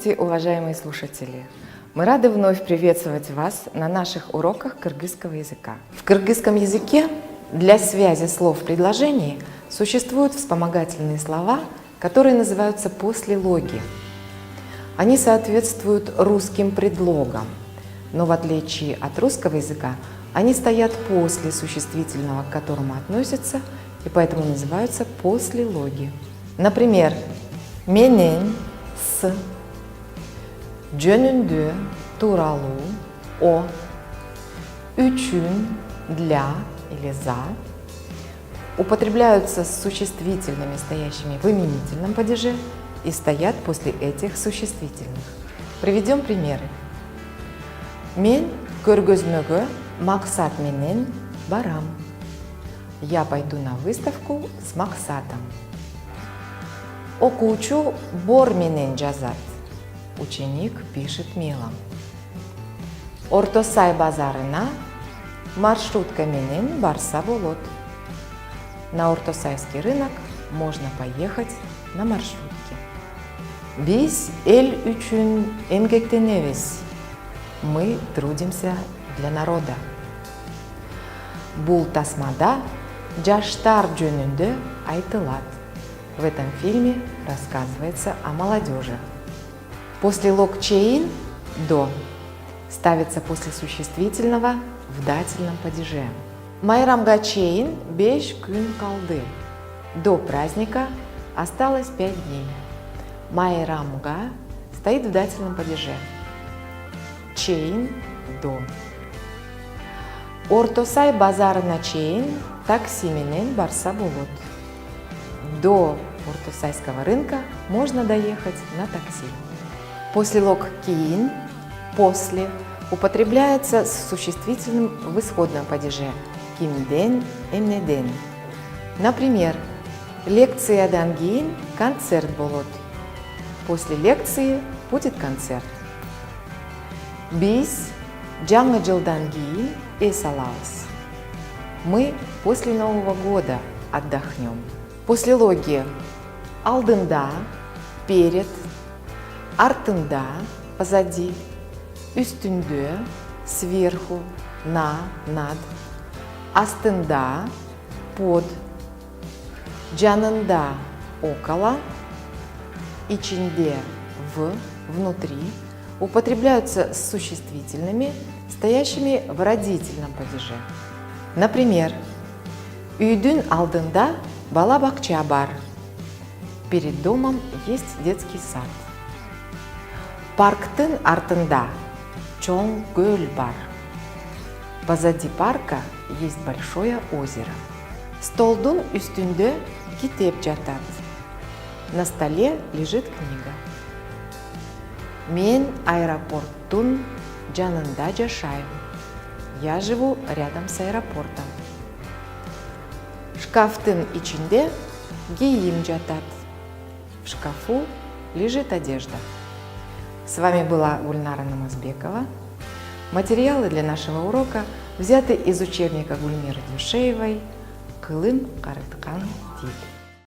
Здравствуйте, уважаемые слушатели! Мы рады вновь приветствовать вас на наших уроках кыргызского языка. В кыргызском языке для связи слов в предложении существуют вспомогательные слова, которые называются послелоги. Они соответствуют русским предлогам, но в отличие от русского языка, они стоят после существительного, к которому относятся, и поэтому называются послелоги. Например, менен с, жөнүндө туралуу о, үчүн для или за употребляются с существительными, стоящими в именительном падеже, и стоят после этих существительных. Приведем примеры. Мен көргөзмөгө максат менен барам. Я пойду на выставку с максатом. Окуучу бор менен жазат. Ученик пишет мелом. Ортосай базарына маршрутка менен барса болот. На Ортосайский рынок можно поехать на маршрутке. Биз эл үчүн эмгектенебиз. Мы трудимся для народа. Бул тасмада жаштар жөнүндө айтылат. В этом фильме рассказывается о молодежи. Послелог чейин до ставится после существительного в дательном падеже. Майрамга чейин 5 күн калды. До праздника осталось 5 дней. Майрамга стоит в дательном падеже. Чейин до. Ортосай базарына чейин такси менен барса болот. До Ортосайского рынка можно доехать на такси. Послелог кийин, после, употребляется с существительным в исходном падеже кимден, эмнеден. Например, лекциядан кийин концерт болот. После лекции будет концерт. Биз жаңы жылдан кийин эс алабыз. Мы после Нового года отдохнем. Послелоги алдында, перед, артында, позади, үстүндө, сверху, на, над, астында, под, жанында, около, ичинде, в, внутри употребляются с существительными, стоящими в родительном падеже. Например, үйдүн алдында бала бакча бар. Перед домом есть детский сад. Парктын артында чоң көл бар. Позади парка есть большое озеро. Столдун үстүндө китеп жатат. На столе лежит книга. Мен аэропорттун жанында жашайм. Я живу рядом с аэропортом. Шкафтын ичинде кийим жатат. В шкафу лежит одежда. С вами была Гульнара Намазбекова. Материалы для нашего урока взяты из учебника Гульмиры Дюшеевой «Кылым карыткан тил».